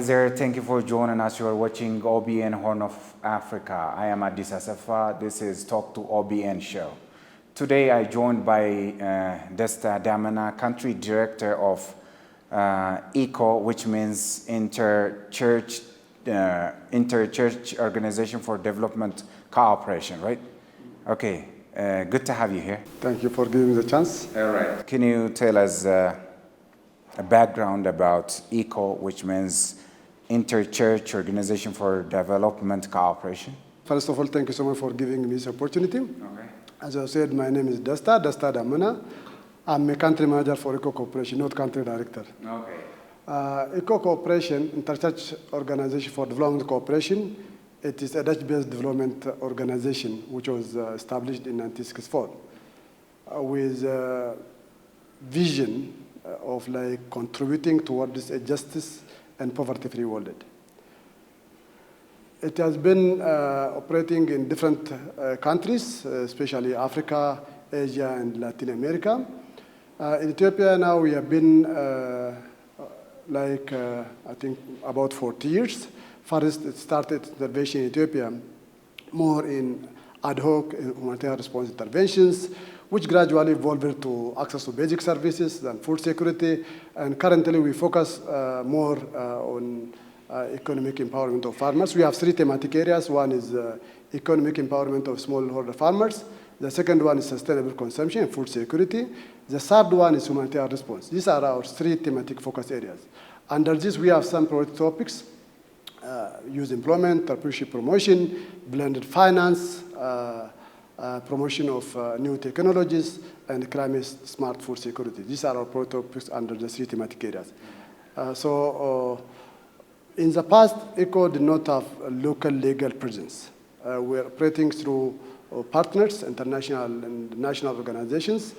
there, thank you for joining us. You are watching OBN Horn of Africa. I am Desta. This is Talk to OBN show. Today I joined by Desta Damena, Country Director of ICCO, which means Interchurch Organization for Development Cooperation, right? Okay, good to have you here. Thank you for giving me the chance. All right. Can you tell us a background about ICCO, which means Interchurch Organization for Development Cooperation? First of all, thank you so much for giving me this opportunity. Okay. As I said, my name is Desta Damena. I'm a country manager for ICCO Corporation, not country director. Okay. ICCO Corporation, Interchurch Organization for Development Cooperation, it is a Dutch-based development organization which was established in 1964 with a vision of contributing towards a justice and poverty-free world. It has been operating in different countries, especially Africa, Asia, and Latin America. In Ethiopia now we have been I think about 40 years. First, it started intervention in Ethiopia more in ad hoc humanitarian response interventions, which gradually evolved to access to basic services and food security. And currently, we focus more on economic empowerment of farmers. We have three thematic areas. One is economic empowerment of smallholder farmers. The second one is sustainable consumption and food security. The third one is humanitarian response. These are our three thematic focus areas. Under this, we have some priority topics: youth employment, entrepreneurship promotion, blended finance, promotion of new technologies, and climate-smart food security. These are our priority topics under the three thematic areas. In the past, ICCO did not have a local legal presence. We are operating through partners, international and national organizations,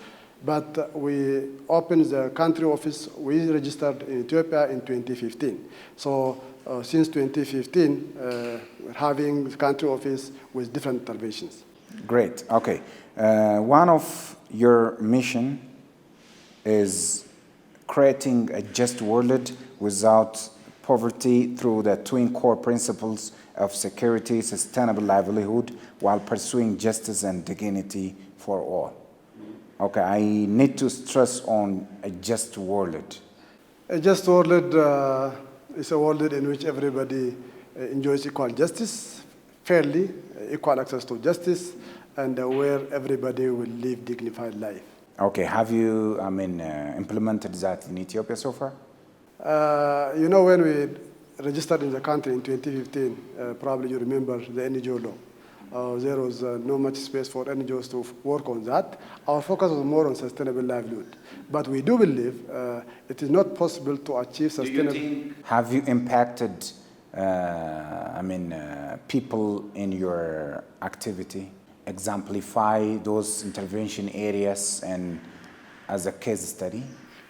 but we opened the country office. We registered in Ethiopia in 2015. So since 2015, we're having the country office with different interventions. Great. Okay. One of your mission is creating a just world without poverty through the twin core principles of security, sustainable livelihood, while pursuing justice and dignity for all. Okay, I need to stress on a just world. A just world is a world in which everybody enjoys equal justice, fairly, equal access to justice, and where everybody will live dignified life. Okay, have you, implemented that in Ethiopia so far? When we registered in the country in 2015, probably you remember the NGO law. There was no much space for NGOs to work on that. Our focus was more on sustainable livelihood. But we do believe it is not possible to achieve sustainable... Have you impacted people in your activity? Exemplify those intervention areas and as a case study?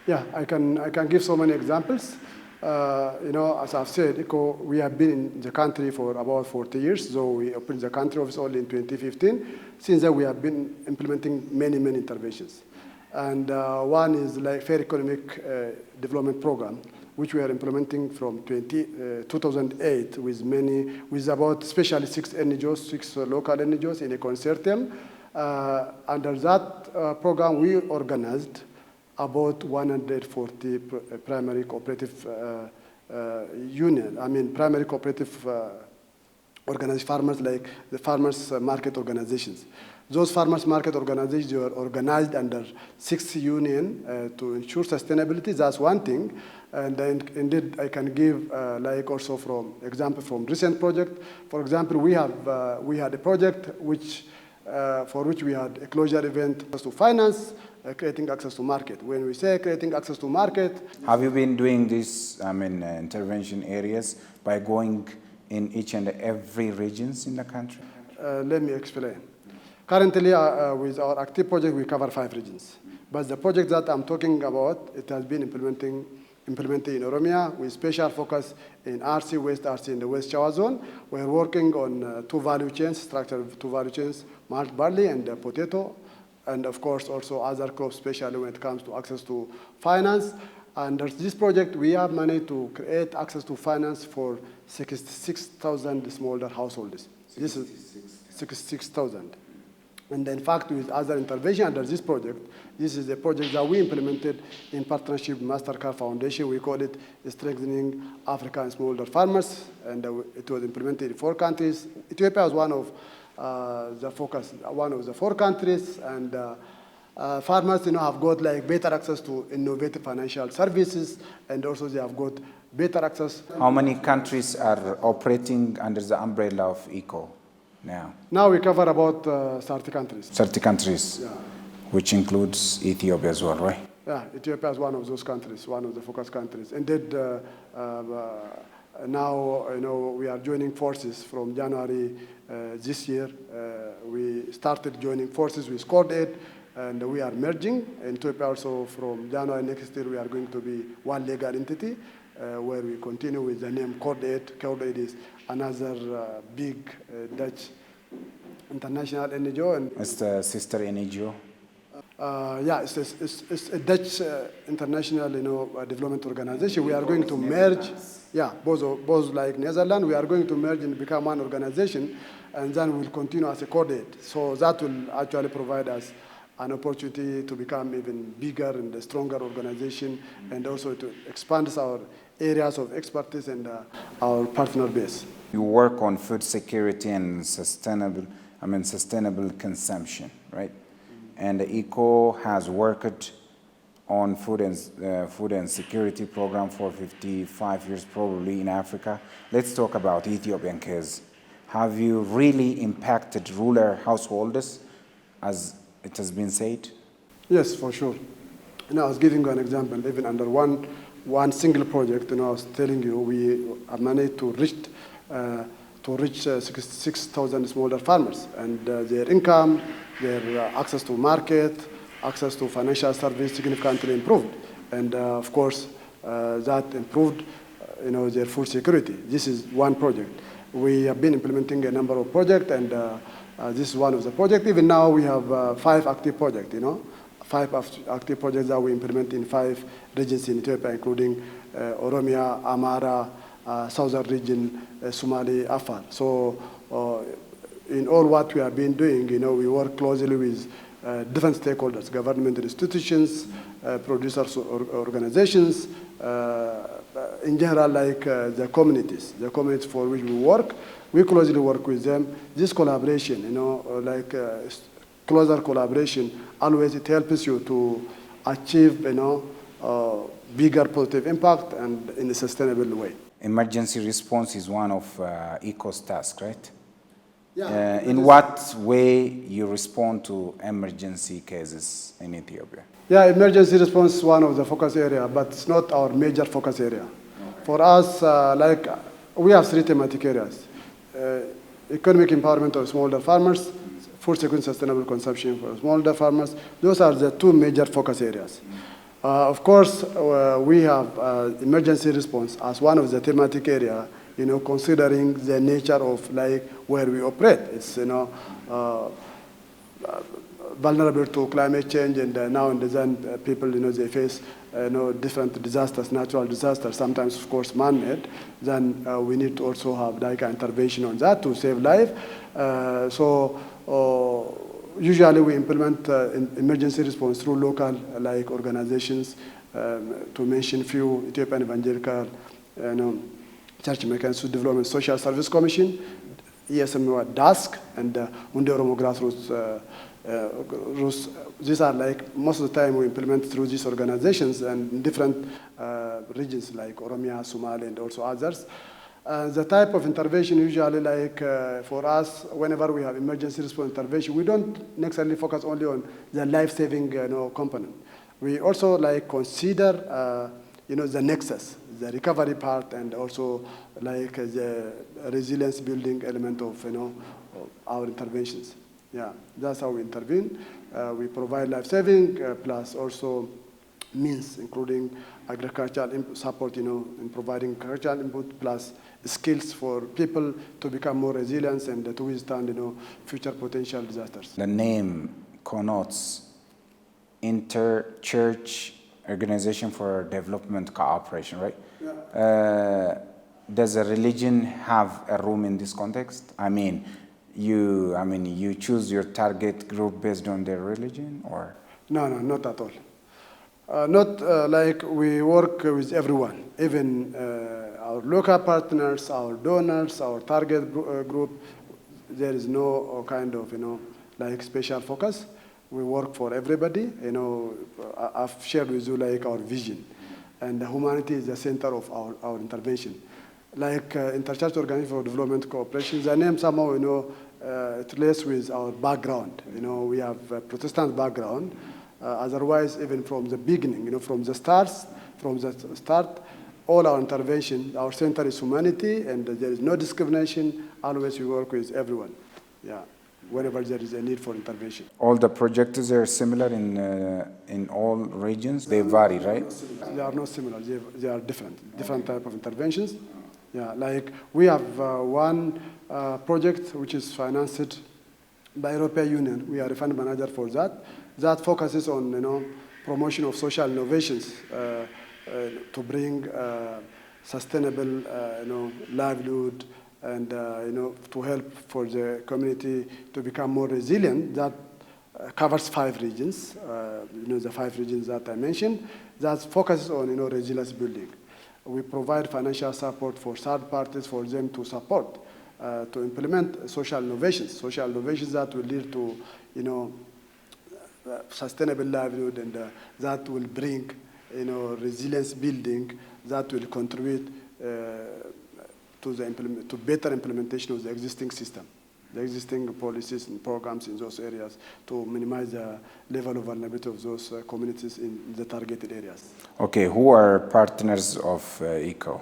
Yeah, I can give so many examples. As I've said, ICCO, we have been in the country for about 40 years, so we opened the country office only in 2015. Since then, we have been implementing many interventions. And one is Fair Economic Development Program, which we are implementing from 2008 with about especially 6 local NGOs in a consortium. Under that program, we organized about 140 primary cooperative primary cooperative organized farmers, like the farmers market organizations. Those farmers market organizations were organized under 6 unions to ensure sustainability. That's one thing. And then indeed, I can give also from example from recent project. For example, we had a project for which we had a closure event to finance, creating access to market. When we say creating access to market... Have you been doing these intervention areas by going in each and every regions in the country? Let me explain. Currently, with our active project, we cover 5 regions. But the project that I'm talking about, it has been implemented in Oromia with special focus in RC, West RC, and the West Chawa zone. We're working on 2 value chains, structured 2 value chains, malt barley and potato, and of course also other crops, especially when it comes to access to finance. Under this project, we have managed to create access to finance for 66,000 smallholder households. This is 66,000. And in fact, with other intervention under this project, this is a project that we implemented in partnership with MasterCard Foundation. We call it Strengthening African Smallholder Farmers, and it was implemented in 4 countries. Ethiopia is one of the 4 countries, and farmers, have got like better access to innovative financial services, and also they have got better access. How many countries are operating under the umbrella of ICCO now? Now we cover about 30 countries. 30 countries, yeah. Which includes Ethiopia as well, right? Yeah, Ethiopia is one of those countries, one of the focus countries. Indeed, now we are joining forces from January this year. We started joining forces with CORD8, and we are merging. In Ethiopia also from January next year, we are going to be one legal entity where we continue with the name CORD8. CORD8 is another big Dutch international NGO. And it's the sister NGO? Yeah, it's a Dutch international development organization. We are going to merge, yeah, both like Netherlands. We are going to merge and become one organization, and then we'll continue as a CORD8. So that will actually provide us an opportunity to become even bigger and a stronger organization, and also to expand our areas of expertise and our partner base. You work on food security and sustainable consumption, right? And the ICCO has worked on food and security program for 55 years probably in Africa. Let's talk about Ethiopian case. Have you really impacted rural householders, as it has been said? Yes, for sure. I was giving you an example. Even under one single project, I was telling you, we have managed to reach 66,000 smallholder farmers, and their income, their access to market, access to financial service significantly improved. And of course, that improved their food security. This is one project. We have been implementing a number of projects, and this is one of the projects. Even now, we have 5 active projects, 5 active projects that we implement in 5 regions in Ethiopia, including Oromia, Amara, southern region, Somali, Afar. So in all what we have been doing, we work closely with different stakeholders, government institutions, producers organizations, in general, like the communities for which we work. We closely work with them. This collaboration, closer collaboration, always it helps you to achieve, bigger positive impact and in a sustainable way. Emergency response is one of ICCO's tasks, right? Yeah. In what way you respond to emergency cases in Ethiopia? Yeah, emergency response is one of the focus area, but it's not our major focus area. Okay. For us, we have 3 thematic areas. Economic empowerment of smallholder farmers, food security and sustainable consumption for smallholder farmers. Those are the 2 major focus areas. Of course, we have emergency response as one of the thematic area, considering the nature of where we operate. It's, vulnerable to climate change, and now and then people, they face, different disasters, natural disasters, sometimes, of course, man-made. Then we need to also have an intervention on that to save life. Usually we implement emergency response through local organizations, to mention few: Ethiopian Evangelical, Church Mechanism Development Social Service Commission, ESM DASK, and Unde Oromo Grassroots. These are most of the time we implement through these organizations and in different regions like Oromia, Somali, and also others. The type of intervention usually for us, whenever we have emergency response intervention, we don't necessarily focus only on the life-saving component. We also consider the nexus, the recovery part, and also the resilience building element of our interventions. Yeah, that's how we intervene. We provide life-saving plus also means, including agricultural support, in providing agricultural input plus skills for people to become more resilient and to withstand, future potential disasters. The name connotes inter-church Organization for Development Cooperation, right? Yeah. Does a religion have a room in this context? I mean, you choose your target group based on their religion, or? No, not at all. Not like we work with everyone, even our local partners, our donors, our target group. There is no kind of, like special focus. We work for everybody. I've shared with you like our vision, and humanity is the center of our intervention. Like Interchurch Organization for Development Cooperation, the name somehow, it relates with our background. We have a Protestant background. Otherwise, even from the beginning, from the start, all our intervention, our center is humanity, and there is no discrimination. Always we work with everyone. Yeah, whenever there is a need for intervention. All the projects are similar in all regions. They vary, right? They are not similar. They are different type of interventions. Yeah, like we have one project which is financed by European Union. We are a fund manager for that. That focuses on promotion of social innovations to bring sustainable livelihood and to help for the community to become more resilient. That covers 5 regions. The 5 regions that I mentioned. That focuses on resilience building. We provide financial support for third parties for them to support to implement social innovations that will lead to sustainable livelihood, and that will bring resilience building that will contribute to better implementation of the existing system, the existing policies and programs in those areas to minimize the level of vulnerability of those communities in the targeted areas. Okay, who are partners of ICCO?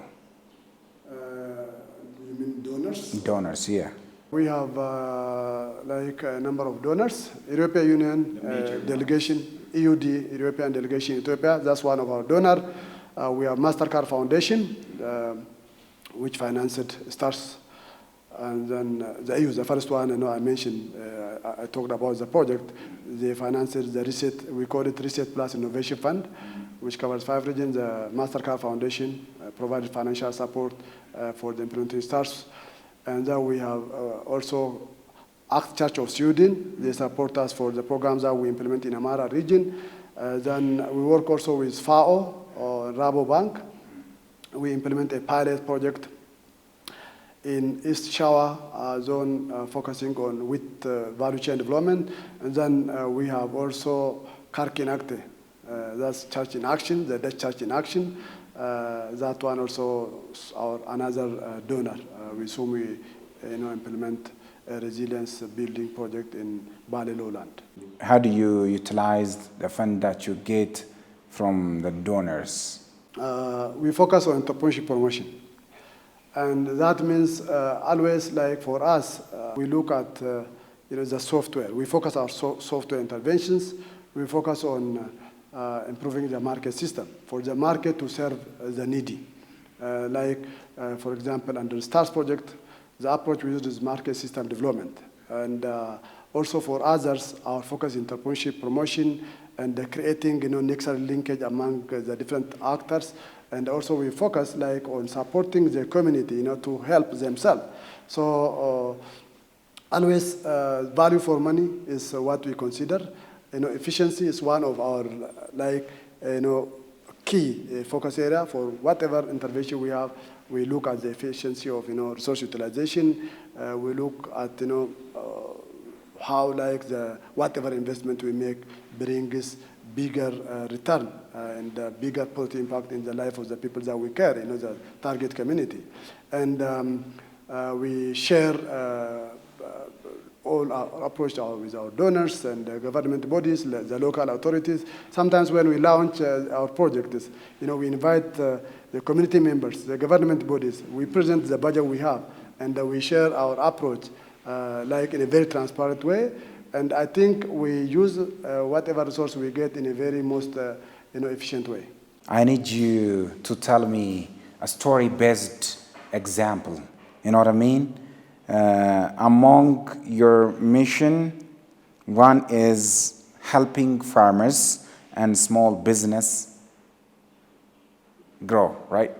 You mean donors? Donors, yeah. We have like a number of donors. European Union delegation, EUD, European delegation in Ethiopia, that's one of our donors. We have MasterCard Foundation, which financed STARS. And then the EU, the first one, I mentioned, I talked about the project. They financed the RESET, we call it RESET Plus Innovation Fund, which covers 5 regions. The MasterCard Foundation provided financial support for the implementing STARS. And then we have also Act Church of Sweden. They support us for the programs that we implement in Amara region. Then we work also with FAO or Rabobank. We implement a pilot project in East Shawa zone focusing on wheat value chain development. And then we have also Karkinakte, that's Church in Action, the Dutch Church in Action. That one also our another donor with whom we implement a resilience building project in Bali lowland. How do you utilize the fund that you get from the donors? We focus on entrepreneurship promotion. And that means always, like for us, we look at the software. We focus our software interventions. We focus on improving the market system for the market to serve the needy. For example, under the STARS project, the approach we use is market system development. And also for others, our focus is entrepreneurship promotion and creating necessary linkage among the different actors. And also we focus on supporting the community to help themselves. So always value for money is what we consider. Efficiency is one of our key focus area for whatever intervention we have. We look at the efficiency of resource utilization. We look at how the whatever investment we make brings bigger return and bigger positive impact in the life of the people that we care, the target community. And we share all our approach with our donors and government bodies, the local authorities. Sometimes when we launch our projects, we invite the community members, the government bodies. We present the budget we have, and we share our approach in a very transparent way. And I think we use whatever resource we get in a very most efficient way. I need you to tell me a story-based example. You know what I mean? Among your mission, one is helping farmers and small business grow, right?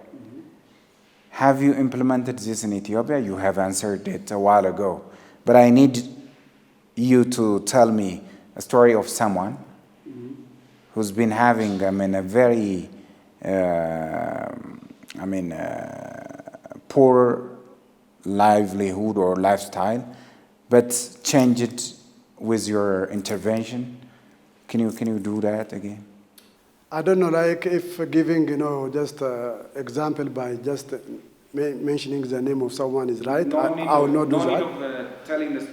Have you implemented this in Ethiopia? You have answered it a while ago. But I need you to tell me a story of someone who's been having, a very, poor livelihood or lifestyle, but change it with your intervention. Can you do that again? I don't know, like if giving, just example by just mentioning the name of someone is right. I will not do that. No need of telling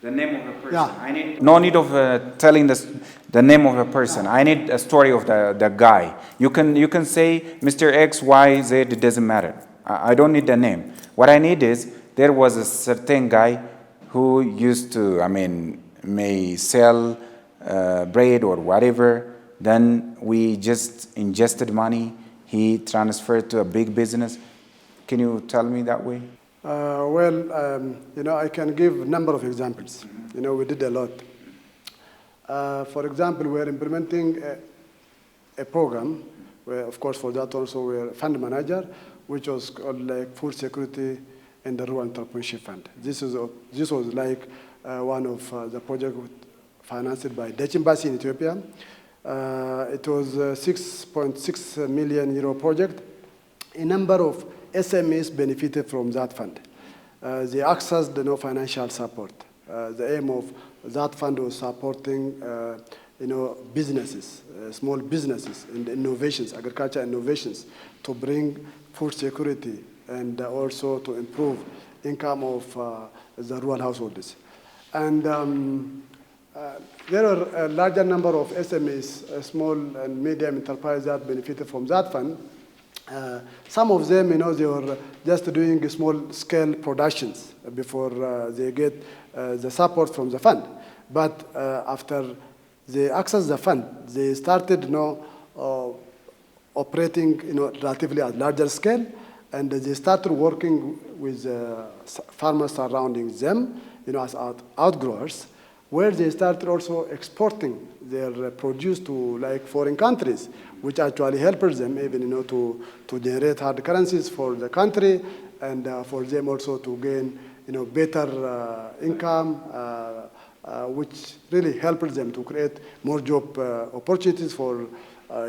the name of a person. Yeah. No need of telling the name of a person. I need a story of the guy. You can say Mr. X, Y, Z. It doesn't matter. I don't need the name. What I need is there was a certain guy who used to, may sell bread or whatever. Then we just ingested money. He transferred to a big business. Can you tell me that way? I can give a number of examples. We did a lot. For example, we're implementing a program where, of course, for that also we're a fund manager, which was called like Food Security and the Rural Entrepreneurship Fund. This was like one of the projects financed by Dutch Embassy in Ethiopia. It was a 6.6 million euro project. A number of SMEs benefited from that fund. They accessed no financial support. The aim of that fund was supporting businesses, small businesses and innovations, agriculture innovations, to bring food security and also to improve income of the rural households. And there are a larger number of SMEs, small and medium enterprises that benefited from that fund. Some of them, they were just doing small-scale productions before they get the support from the fund. But after they access the fund, they started, operating, relatively at larger scale, and they started working with farmers surrounding them, as outgrowers, where they started also exporting their produce to like foreign countries, which actually helps them even to generate hard currencies for the country and for them also to gain better income, which really helps them to create more job opportunities for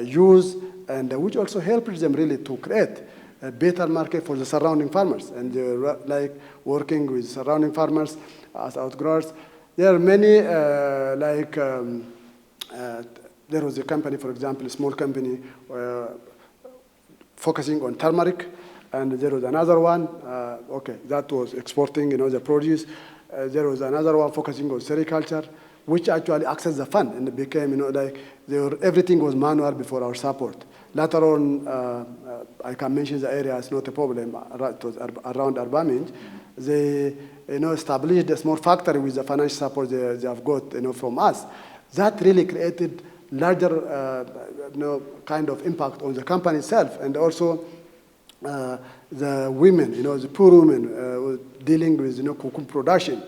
youth, and which also helps them really to create a better market for the surrounding farmers. And they're like working with surrounding farmers as outgrowers. There are many, there was a company, for example, a small company focusing on turmeric, and there was another one, that was exporting, the produce. There was another one focusing on sericulture, which actually accessed the fund, and it became, everything was manual before our support. Later on, I can mention the area, it's not a problem, it was around Arbaming. They, established a small factory with the financial support they have got, from us. That really created larger, kind of impact on the company itself, and also the women, the poor women dealing with, cocoon production.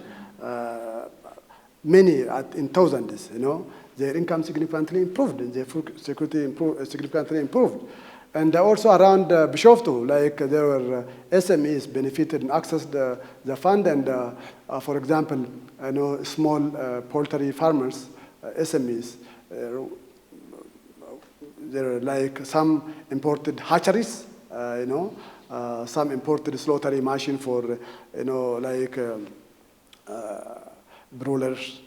Many in thousands, their income significantly improved, and their food security significantly improved. And also around Bishoftu, there were SMEs benefited and accessed the fund, and for example, small poultry farmers, SMEs, there are some imported hatcheries, some imported slaughtering machine for, broilers,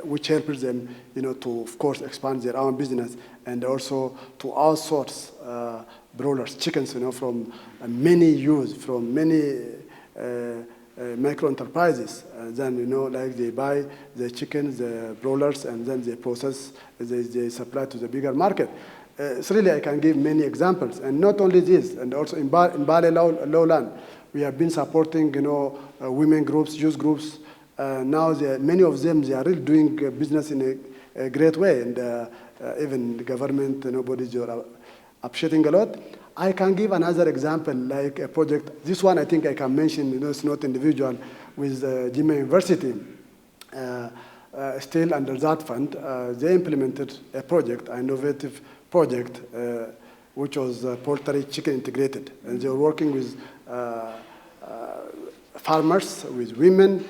which helps them, to, of course, expand their own business, and also to outsource broilers, chickens, from many use, from many micro enterprises. Then, they buy the chickens, the broilers, and then they process, they supply to the bigger market. So really, I can give many examples, and not only this, and also in Bale lowland, we have been supporting, women groups, youth groups. Now, many of them, they are really doing business in a great way, and even the government, bodies are appreciating a lot. I can give another example, like a project. This one I think I can mention, it's not individual, with Jimma University. Still under that fund, they implemented a project, an innovative project, which was poultry chicken integrated. And they were working with farmers, with women,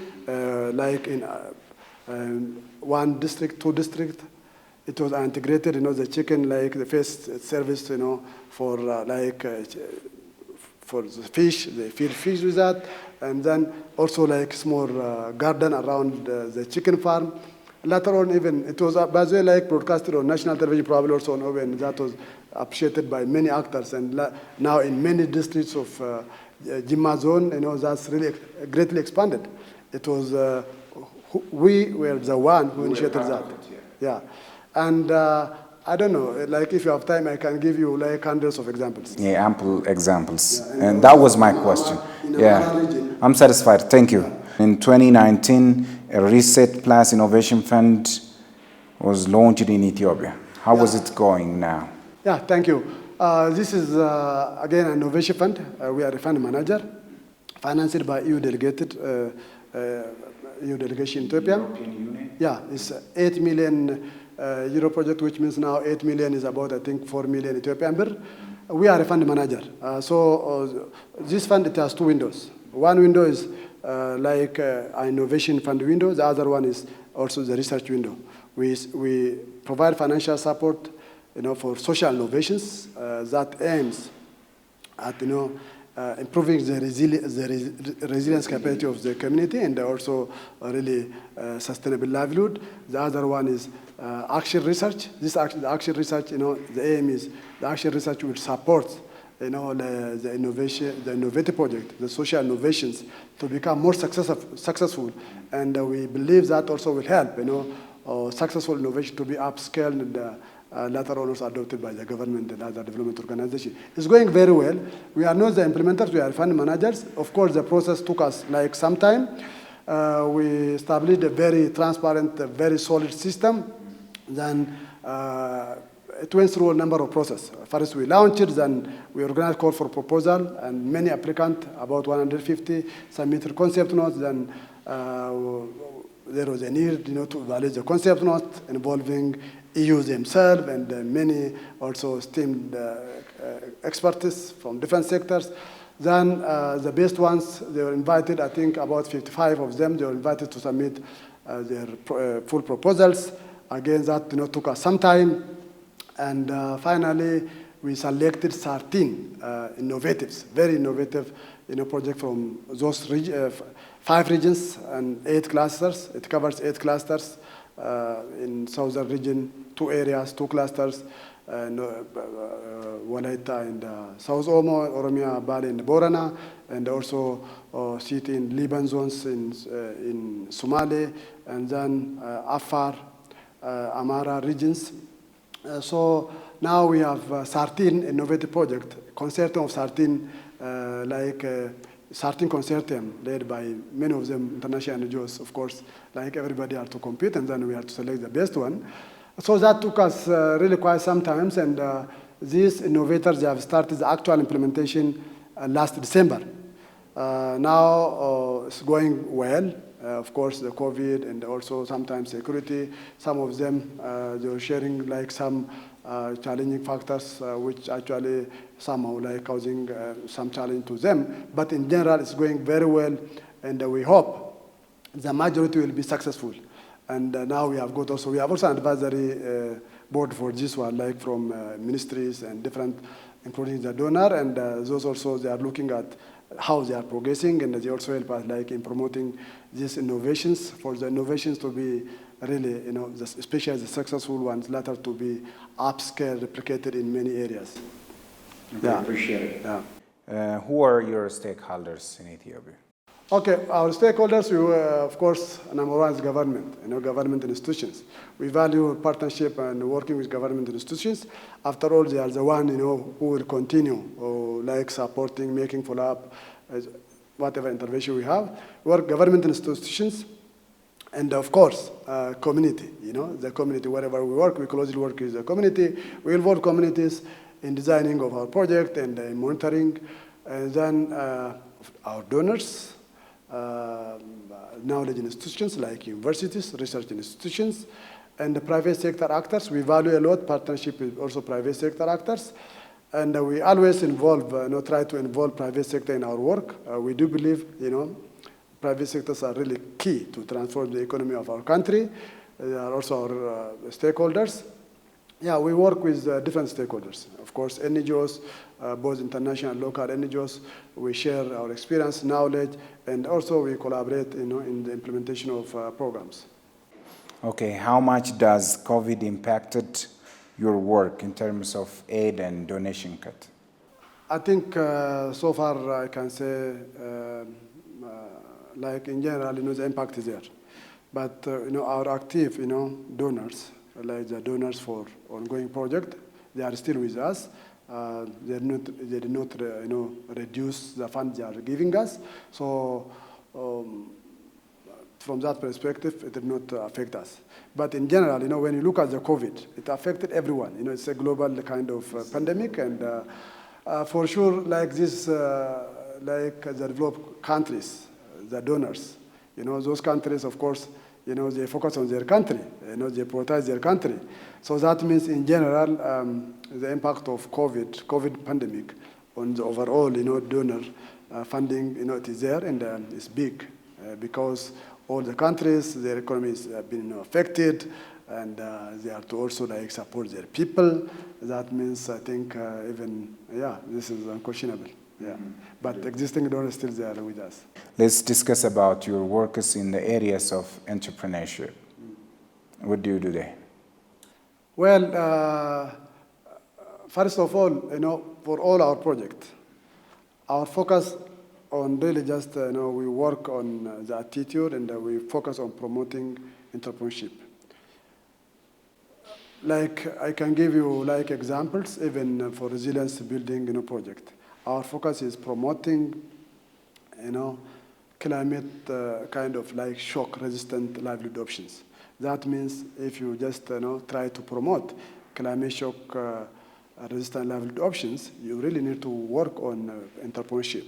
like in one district, two districts. It was integrated, the chicken, like the first service, for for the fish, they feed fish with that, and then also like small garden around the chicken farm. Later on, even it was by the way like broadcasted on national television, probably also on OBN. That was appreciated by many actors, and now in many districts of Jimma zone, that's really greatly expanded. It was we were the one who initiated that. Yeah, and I don't know, like if you have time, I can give you like hundreds of examples. Yeah, ample examples. Yeah, and that was my question. Yeah, I'm satisfied. Thank you. In 2019, a Reset Plus Innovation Fund was launched in Ethiopia. How was it going now? Yeah, thank you. This is, again, an innovation fund. We are a fund manager, financed by EU delegated, EU delegation in Ethiopia. European Union? Yeah, it's 8 million euro project, which means now 8 million is about, I think, 4 million Ethiopian birr. We are a fund manager. This fund, it has two windows. One window is like an innovation fund window. The other one is also the research window. We provide financial support, for social innovations that aims at, improving the resilience capacity of the community and also really sustainable livelihood. The other one is action research. The action research, the aim is the action research will support, the innovation, the innovative project, the social innovations to become more successful. And we believe that also will help, successful innovation to be upscaled and later on also adopted by the government and other development organizations. It's going very well. We are not the implementers, we are fund managers. Of course, the process took us like some time. We established a very transparent, very solid system. Then it went through a number of processes. First, we launched it, then we organized call for proposal, and many applicants, about 150, submitted concept notes. Then there was a need, to validate the concept note involving EU themselves and many also esteemed experts from different sectors. Then the best ones, they were invited, I think about 55 of them, they were invited to submit their full proposals. Again, that took us some time. And finally, we selected 13 innovatives, very innovative project from those 5 regions and 8 clusters. It covers 8 clusters. In southern region, 2 areas, 2 clusters, Walaita and South Omo, Oromia, Bali and Borana, and also city in Liban zones in Somali, and then Afar, Amara regions. So now we have 13 innovative projects, consortium of 13, like 13 consortium led by many of them international NGOs, of course, like everybody had to compete, and then we had to select the best one. So that took us really quite some time, and these innovators, they have started the actual implementation last December. Now it's going well. Of course, the COVID and also sometimes security. Some of them, they were sharing like some challenging factors, which actually somehow like causing some challenge to them. But in general, it's going very well, and we hope the majority will be successful. And now we have also an advisory board for this one, like from ministries and different, including the donor, and those also, they are looking at how they are progressing, and they also help us like in promoting these innovations, for the innovations to be really, especially the successful ones, later to be upscaled, replicated in many areas. Okay, yeah. Appreciate it. Yeah. Who are your stakeholders in Ethiopia? Okay, our stakeholders, of course, number one is government, government institutions. We value partnership and working with government institutions. After all, they are the one, who will continue, like supporting, making follow-up, whatever intervention we have. Work government institutions, and of course, community, the community, wherever we work, we closely work with the community. We involve communities in designing of our project and in monitoring. And then our donors, knowledge institutions like universities, research institutions, and the private sector actors. We value a lot partnership with also private sector actors. And we always involve, try to involve private sector in our work. We do believe, private sectors are really key to transform the economy of our country. They are also our stakeholders. Yeah, we work with different stakeholders. Of course, NGOs, both international and local NGOs. We share our experience, knowledge, and also we collaborate, in the implementation of programs. Okay, how much does COVID impacted your work in terms of aid and donation cut? I think so far I can say, like in general, the impact is there. But our active, donors, like the donors for ongoing project, they are still with us. They did not, reduce the funds they are giving us. So from that perspective, it did not affect us. But in general, when you look at the COVID, it affected everyone. It's a global kind of pandemic, and for sure, like this, like the developed countries, the donors, those countries, of course, they focus on their country, they prioritize their country. So that means, in general, the impact of COVID pandemic on the overall, donor funding, it is there, and it's big because all the countries, their economies have been affected, and they have to also support their people. That means, I think, this is unquestionable. Yeah, but existing donors still there with us. Let's discuss about your works in the areas of entrepreneurship. What do you do there? Well, first of all, for all our projects, our focus on really just, we work on the attitude, and we focus on promoting entrepreneurship. Like, I can give you examples, even for resilience building, project. Our focus is promoting, climate kind of shock-resistant livelihood options. That means if you just, try to promote climate shock-resistant livelihood options, you really need to work on entrepreneurship.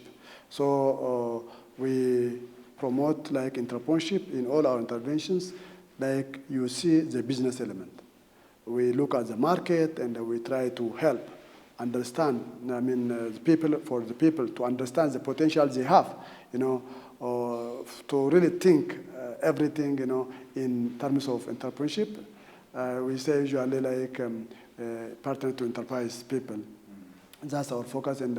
So we promote entrepreneurship in all our interventions. Like you see the business element. We look at the market, and we try to help understand, the people to understand the potential they have, to really think everything, in terms of entrepreneurship. We say usually partner to enterprise people. That's our focus, and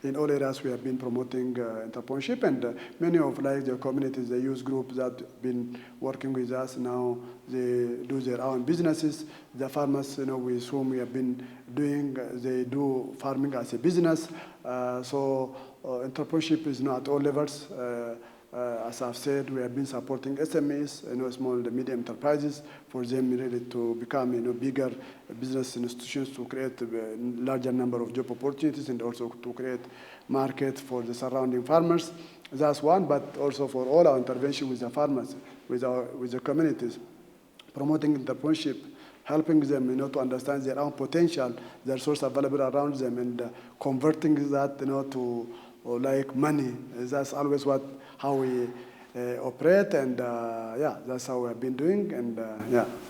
in all areas we have been promoting entrepreneurship, and many of the communities, the youth groups that have been working with us now, they do their own businesses. The farmers, with whom we have been doing, they do farming as a business. So entrepreneurship is not at all levels. As I've said, we have been supporting SMEs, small and medium enterprises, for them really to become, bigger business institutions, to create a larger number of job opportunities, and also to create market for the surrounding farmers. That's one, but also for all our intervention with the farmers, with the communities, promoting entrepreneurship, helping them, to understand their own potential, their source available around them, and converting that, to money. That's always how we operate, and that's how we have been doing. And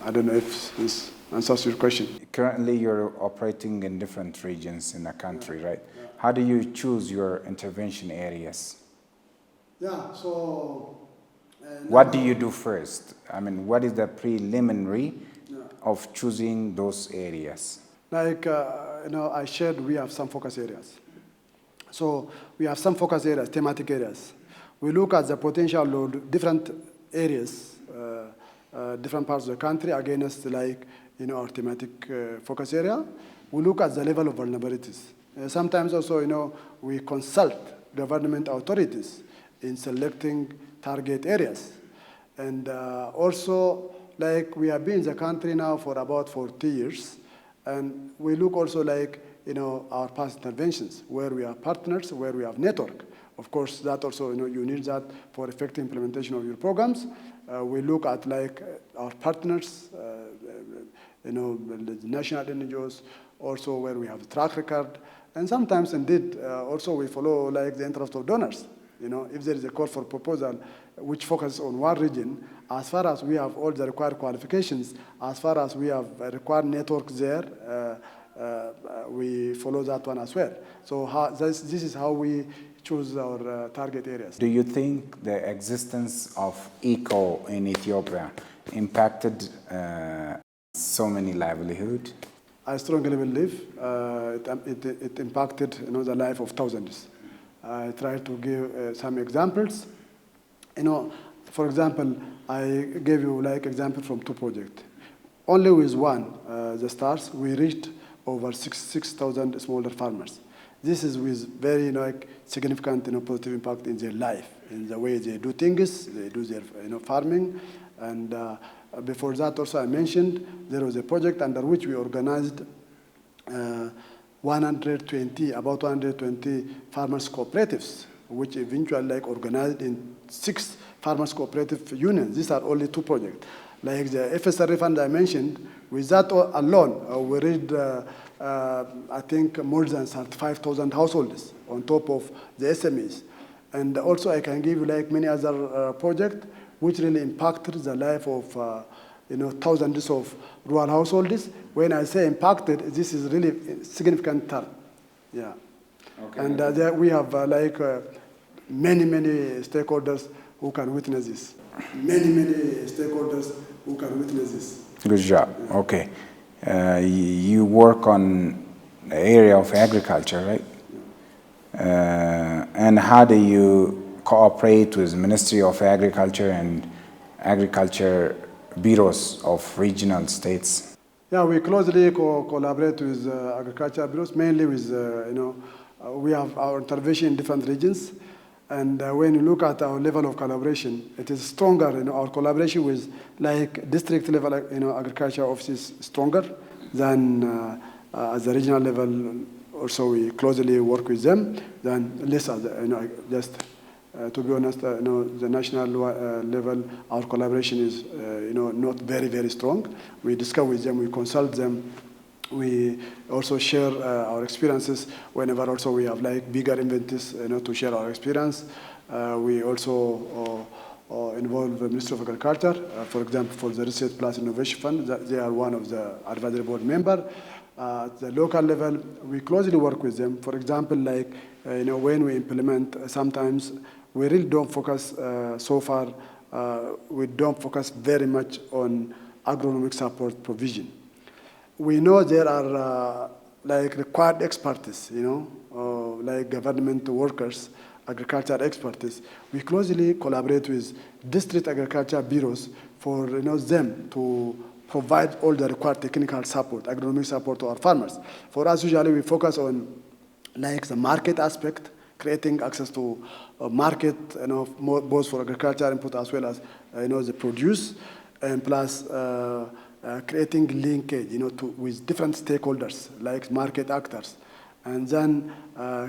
I don't know if this answers your question. Currently, you're operating in different regions in the country, right? Yeah. How do you choose your intervention areas? Yeah, so... what do you do first? What is the preliminary of choosing those areas? I shared we have some focus areas. So we have some focus areas, thematic areas. We look at the potential of different areas, different parts of the country against our thematic focus area. We look at the level of vulnerabilities. Sometimes also, we consult government authorities in selecting target areas. And also, we have been in the country now for about 40 years, and we look also our past interventions, where we have partners, where we have network. Of course, that also, you need that for effective implementation of your programs. We look at our partners, the national NGOs, also where we have a track record. And sometimes, indeed, also we follow the interest of donors. If there is a call for proposal which focuses on one region, as far as we have all the required qualifications, as far as we have a required network there, we follow that one as well. So this is how we choose our target areas. Do you think the existence of ICCO in Ethiopia impacted so many livelihood? I strongly believe it impacted the life of thousands. I try to give some examples. For example, I gave you example from 2 projects. Only with one, the stars, we reached over 6,000 smaller farmers. This is with very significant positive impact in their life, in the way they do things, they do their farming. And before that also I mentioned there was a project under which we organized about 120 farmers cooperatives, which eventually organized in 6 farmers cooperative unions. These are only 2 projects. Like the FSRA fund I mentioned, with that alone, we reached, I think, more than 35,000 households on top of the SMEs. And also I can give you many other projects which really impacted the life of thousands of rural households. When I say impacted, this is really significant term. Yeah. Okay. And there we have many stakeholders who can witness this. Many stakeholders who can witness this. Good job. Yeah. Okay. You work on the area of agriculture, right? Yeah. And how do you cooperate with the Ministry of Agriculture and agriculture bureaus of regional states? Yeah, we closely collaborate with agriculture bureaus, mainly with, we have our intervention in different regions. And when you look at our level of collaboration, it is stronger. Our collaboration with district level, agriculture offices stronger than at the regional level. Also, we closely work with them than less. Just to be honest, the national level, our collaboration is, not very strong. We discuss with them, we consult them. We also share our experiences whenever also we have bigger events, to share our experience. We also involve the Ministry of Agriculture, for example, for the Research Plus Innovation Fund. They are one of the advisory board members. At the local level, we closely work with them. For example, when we implement, sometimes we really don't focus so far. We don't focus very much on agronomic support provision. We know there are required expertise, government workers, agriculture expertise. We closely collaborate with district agriculture bureaus for them to provide all the required technical support, agronomic support to our farmers. For us, usually we focus on the market aspect, creating access to a market, both for agriculture input as well as the produce, and plus creating linkage, with different stakeholders like market actors, and then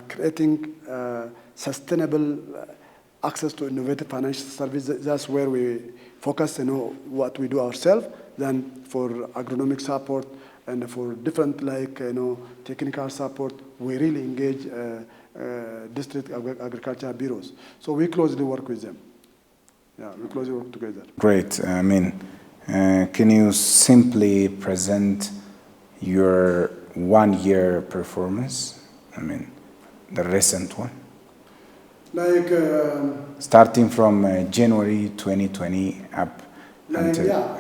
creating sustainable access to innovative financial services. That's where we focus, what we do ourselves. Then for agronomic support and for different technical support, we really engage district agriculture bureaus. So we closely work with them. Yeah, we closely work together. Great. Can you simply present your 1-year performance? The recent one. Starting from January 2020 up until...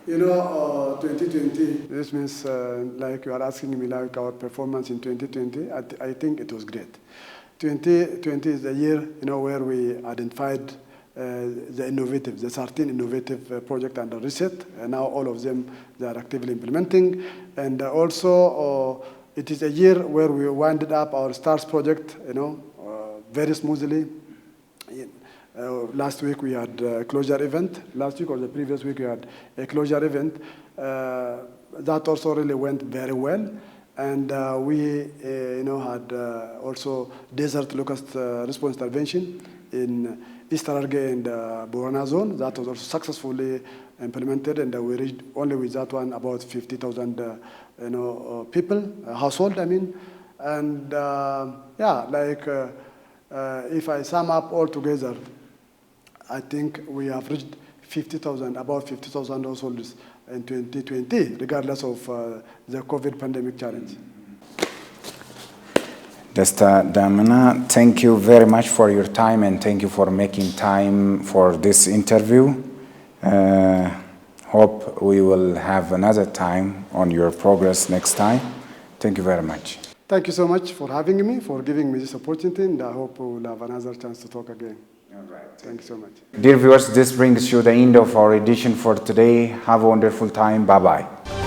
2020, this means you are asking me our performance in 2020. I think it was great. 2020 is the year, where we identified the 13 innovative projects under reset, and now all of them they are actively implementing. And also, it is a year where we winded up our STARS project, very smoothly. Last week we had a closure event. Last week or the previous week we had a closure event. That also really went very well. And we, had also desert locust response intervention in East Hararghe and Borana zone. That was also successfully implemented, and we reached only with that one about 50,000 people, household. And if I sum up all together, I think we have reached about 50,000 households in 2020, regardless of the COVID pandemic challenge. Desta, Damena, thank you very much for your time and thank you for making time for this interview. Hope we will have another time on your progress next time. Thank you very much. Thank you so much for having me, for giving me this opportunity, and I hope we'll have another chance to talk again. All right. Thank you so much. Dear viewers, this brings you the end of our edition for today. Have a wonderful time. Bye-bye.